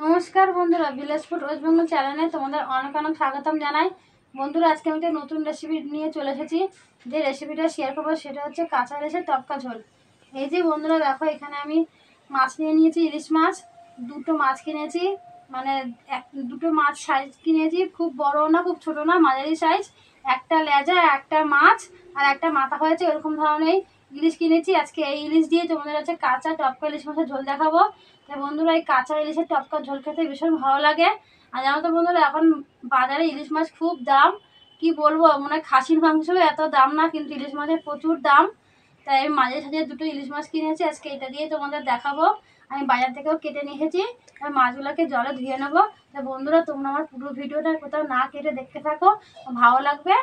নমস্কার বন্ধুরা, village food waste Bengal চ্যানেলে তোমাদের অনেক অনেক স্বাগতম জানাই। বন্ধুরা, আজকে আমি একটা নতুন রেসিপি নিয়ে চলে এসেছি। যে রেসিপিটা শেয়ার করবো সেটা হচ্ছে কাঁচা ইলিশের টপকা ঝোল। এই যে বন্ধুরা দেখো, এখানে আমি মাছ নিয়ে নিয়েছি, ইলিশ মাছ। দুটো মাছ কিনেছি, মানে দুটো মাছ সাইজ কিনেছি, খুব বড় না খুব ছোট না, মাঝারি সাইজ। একটা লেজা, একটা মাছ আর একটা মাথা হয়েছে, এরকম ধরনের ইলিশ কিনেছি। আজকে এই ইলিশ দিয়ে তোমাদের হচ্ছে কাঁচা টপকা ইলিশ মাছের ঝোল দেখাবো। তাই বন্ধুরা, এই কাঁচা ইলিশের টপকা ঝোল খেতে ভীষণ ভালো লাগে। আর জানো তো বন্ধুরা, এখন বাজারে ইলিশ মাছ খুব দাম। কি বলবো, মনে হয় খাসির মাংসও এত দাম না, কিন্তু ইলিশ মাছের প্রচুর দাম। তাই আমি মাঝে সাঝে দুটো ইলিশ মাছ কিনেছি, আজকে এটা দিয়ে তোমাদের দেখাবো। আমি বাজার থেকেও কেটে নিয়ে এসেছি। আমি মাছগুলোকে জলে ধুয়ে নেবো। তাই বন্ধুরা, তোমরা আমার পুরো ভিডিওটা কোথাও না কেটে দেখতে থাকো, ভালো লাগবে।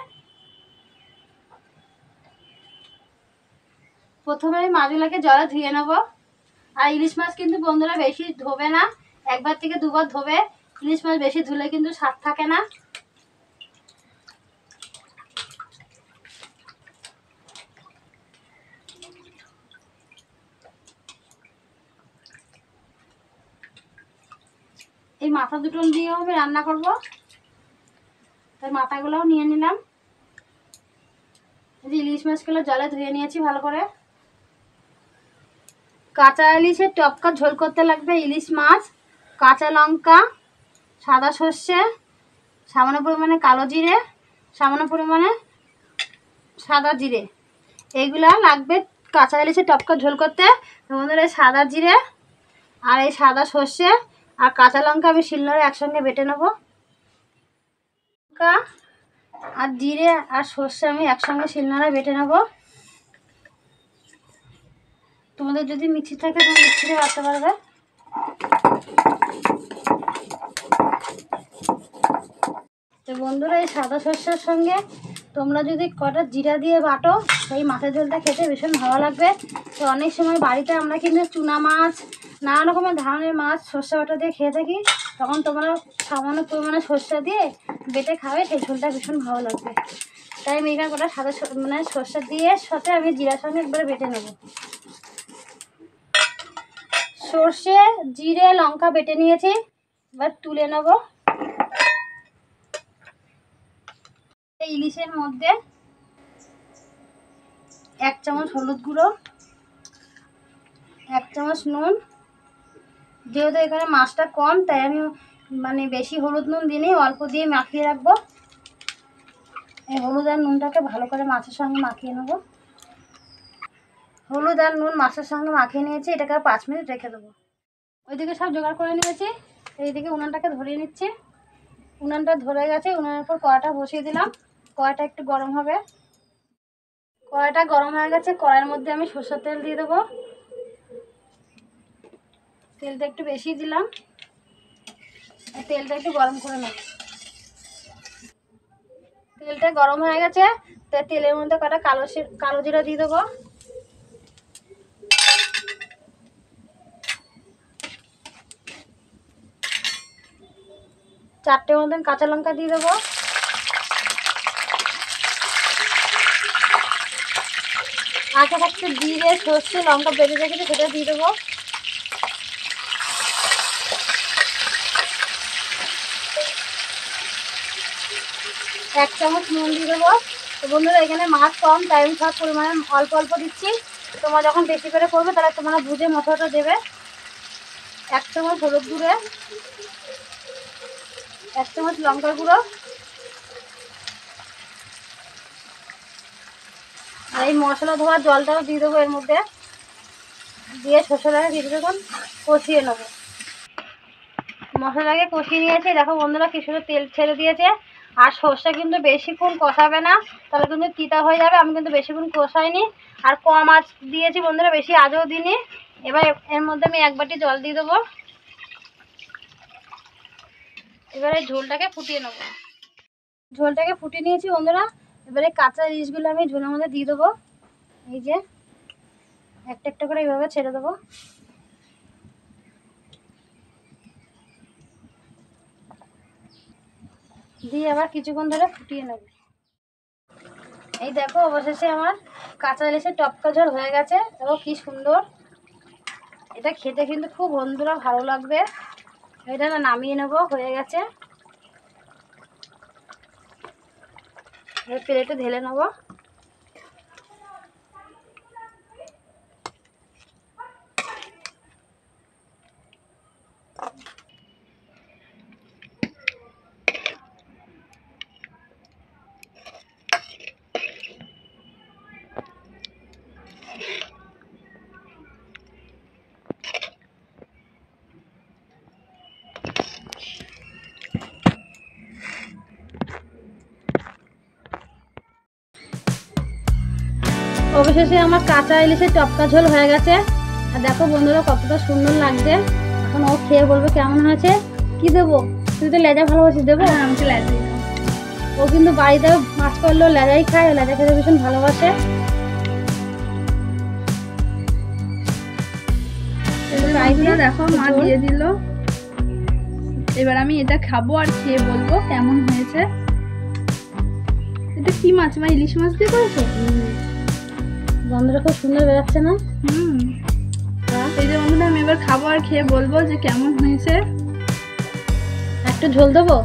প্রথমে আমি মাছগুলোকে জলে ধুয়ে নেবো। আর ইলিশ মাছ কিন্তু বন্ধুরা বেশি ধোবে না, একবার থেকে দুবার ধোবে। ইলিশ মাছ বেশি ধুলে কিন্তু স্বাদ থাকে না। এই মাথা দুটো দিয়েও আমি রান্না করব, তাই মাথাগুলোও নিয়ে নিলাম। এই যে ইলিশ মাছগুলো জলে ধুয়ে নিয়েছি ভালো করে। কাঁচা ইলিশের টপকা ঝোল করতে লাগবে ইলিশ মাছ, কাঁচা লঙ্কা, সাদা সর্ষে, সামান্য পরিমাণে কালো জিরে, সামান্য পরিমাণে সাদা জিরে, এইগুলা লাগবে কাঁচা ইলিশের টপকা ঝোল করতে। আমাদের এই সাদা জিরে আর এই সাদা সর্ষে আর কাঁচা লঙ্কা আমি শিলনোড়ে একসঙ্গে বেটে নেবো। লঙ্কা আর জিরে আর সর্ষে আমি একসঙ্গে শিলনোড়ে বেটে নেবো। তোমাদের যদি মিক্সি থাকে তুমি মিক্সিতে বাটতে পারবে। তো বন্ধুরা, এই সাদা সর্ষের সঙ্গে তোমরা যদি কটা জিরা দিয়ে বাটো, সেই মাছের ঝোলটা খেতে ভীষণ ভালো লাগবে। তো অনেক সময় বাড়িতে আমরা কিন্তু চুনা মাছ, নানা রকমের ধরনের মাছ সর্ষে বাটা দিয়ে খেয়ে থাকি, তখন তোমরা সামান্য পরিমাণে সর্ষে দিয়ে বেটে খাবে, সেই ঝোলটা ভীষণ ভালো লাগবে। তাই আমি এখানে কটা সাদা সর্ষে দিয়ে সাথে আমি জিরার সঙ্গে একবারে বেটে নেব। সর্ষে, জিরে, লঙ্কা বেটে নিয়েছি, এবার তুলে নেব। ইলিশের মধ্যে 1 চামচ হলুদ গুঁড়ো, 1 চামচ নুন। যেহেতু এখানে মাছটা কম, তাই আমি বেশি হলুদ নুন দিই, অল্প দিয়ে মাখিয়ে রাখবো। এই হলুদ আর নুনটাকে ভালো করে মাছের সঙ্গে মাখিয়ে নেব। হলুদ আর নুন মাছের সঙ্গে মাখিয়ে নিয়েছি, এটাকে 5 মিনিট রেখে দেবো। ওইদিকে সব জোগাড় করে নিয়েছি, এইদিকে উনানটাকে ধরিয়ে নিচ্ছি। উনানটা ধরে গেছে, উনানের উপর কড়াটা বসিয়ে দিলাম। কড়াটা একটু গরম হবে। কড়াইটা গরম হয়ে গেছে, কড়াইয়ের মধ্যে আমি সরষের তেল দিয়ে দেবো। তেলটা একটু বেশি দিলাম, তেলটা একটু গরম করে নেব। তেলটা গরম হয়ে গেছে, তাই তেলের মধ্যে কটা কালো জিরা দিয়ে দেবো। চারটে মতন কাঁচা লঙ্কা দিয়ে দেবো। আগে থাকতে জিরে, সর্ষে, লঙ্কা বেটে রেখেছি, সেটা দিয়ে দেবো। এক চামচ নুন দিয়ে দেবো। তো বন্ধুরা, এখানে মাছ কম, তাই আমি সব পরিমাণে অল্প অল্প দিচ্ছি। তোমরা যখন বেশি করে করবে তাহলে তোমরা বুঝে মশলাটা দেবে। 1 চামচ হলুদ গুঁড়ো, 1 চামচ লঙ্কার গুঁড়ো, আর এই মশলা ধোয়ার জলটাও দিয়ে দেবো এর মধ্যে। দিয়ে সরষেটাকে কিছুক্ষণ কষিয়ে নেবো। মশলাটাকে কষিয়ে নিয়েছি, দেখো বন্ধুরা কি সুন্দর তেল ছেড়ে দিয়েছে। আর সর্ষে কিন্তু বেশিক্ষণ কষাবে না, তাহলে কিন্তু তিতা হয়ে যাবে। আমি কিন্তু বেশিক্ষণ কষাইনি, আর কম আঁচ দিয়েছি বন্ধুরা, বেশি আজও দিইনি। এবার এর মধ্যে আমি 1 বাটি জল দিয়ে দেবো। এবারে ঝোলটাকে ফুটিয়ে নেবো। ঝোলটাকে ফুটিয়ে নিয়েছি বন্ধুরা। এবারে কাঁচা ইলিশগুলো আমি ঝোলের মধ্যে দিয়ে দেবো। এই যে একটা একটা করে এইভাবে ছেড়ে দেবো। দিয়ে আবার কিছুক্ষণ ধরে ফুটিয়ে নেব। এই দেখো, অবশেষে আমার কাঁচা ইলিশের টপকা ঝোল হয়ে গেছে। দেখো কি সুন্দর, এটা খেতে কিন্তু খুব বন্ধুরা ভালো লাগবে। এটা নামিয়ে নেবো, হয়ে গেছে। প্লেটে ঢেলে নেবো। অবশেষে আমার কাঁচা ইলিশের টপকা ঝোল হয়ে গেছে। আর দেখো বন্ধুরা কতটা সুন্দর লাগছে। এখন ও খেয়ে বলবে কেমন হয়েছে। কি দেবো? তুই তো লেজা ভালোবাসিস, দেবো? আমাকে লেজাই। ও কিন্তু বাড়িতে মাছ করলেও লেজাই খায়, লেজা খেতে ভীষণ ভালোবাসে। দেখো মা দিয়ে দিল। এবার আমি এটা খাবো আর খেয়ে বলবো কেমন হয়েছে। এটা কি মাছ? মা ইলিশ মাছ দিয়ে করেছো? বন্ধুরা খুব সুন্দর বেরোচ্ছে না? এই যে বন্ধুরা আমি এবার খাবো আর খেয়ে বলবো যে কেমন হয়েছে। একটু ঝোল দেবো।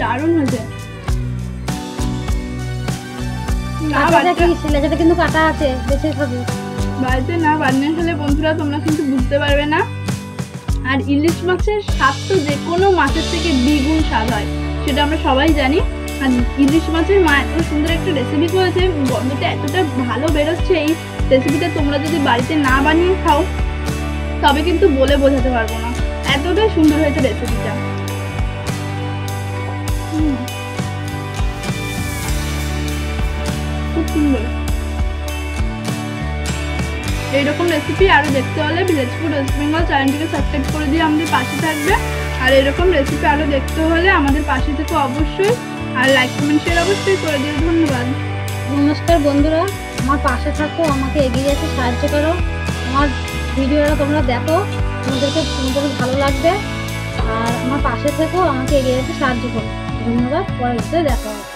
দারুণ হয়েছে। লেজাটা কিন্তু কাটা আছে, বেশি খাবি। বাড়িতে না বানিয়ে খেলে বন্ধুরা তোমরা কিন্তু বুঝতে পারবে না। আর ইলিশ মাছের স্বাদ তো যে কোনো মাছের থেকে দ্বিগুণ স্বাদ হয়, সেটা আমরা সবাই জানি। আর ইলিশ মাছের মা এত সুন্দর একটা রেসিপি করেছে, গন্ধটা এতটা ভালো বেরোচ্ছে। এই রেসিপিটা তোমরা যদি বাড়িতে না বানিয়ে খাও তবে কিন্তু বলে বোঝাতে পারবো না, এতটাই সুন্দর হয়েছে রেসিপিটা। খুব সুন্দর। এইরকম রেসিপি আরো দেখতে হলে ভিলেজ ফুড ওয়েস্ট বেঙ্গল চ্যানেলটিকে সাবস্ক্রাইব করে দিয়ে আমাদের পাশে থাকবে। আর এরকম রেসিপি আরো দেখতে হলে আমাদের পাশে থেকে অবশ্যই আর লাইক কমেন্ট শেয়ার অবশ্যই করে দিও। ধন্যবাদ। নমস্কার বন্ধুরা, আমার পাশে থাকো, আমাকে এগিয়ে যেতে সাহায্য করো। আমার ভিডিওটা তোমরা দেখো, তোমাদের ভালো লাগবে। আর আমার পাশে থেকেও আমাকে এগিয়ে যেতে সাহায্য করো। ধন্যবাদ। পরে দেখা হবে।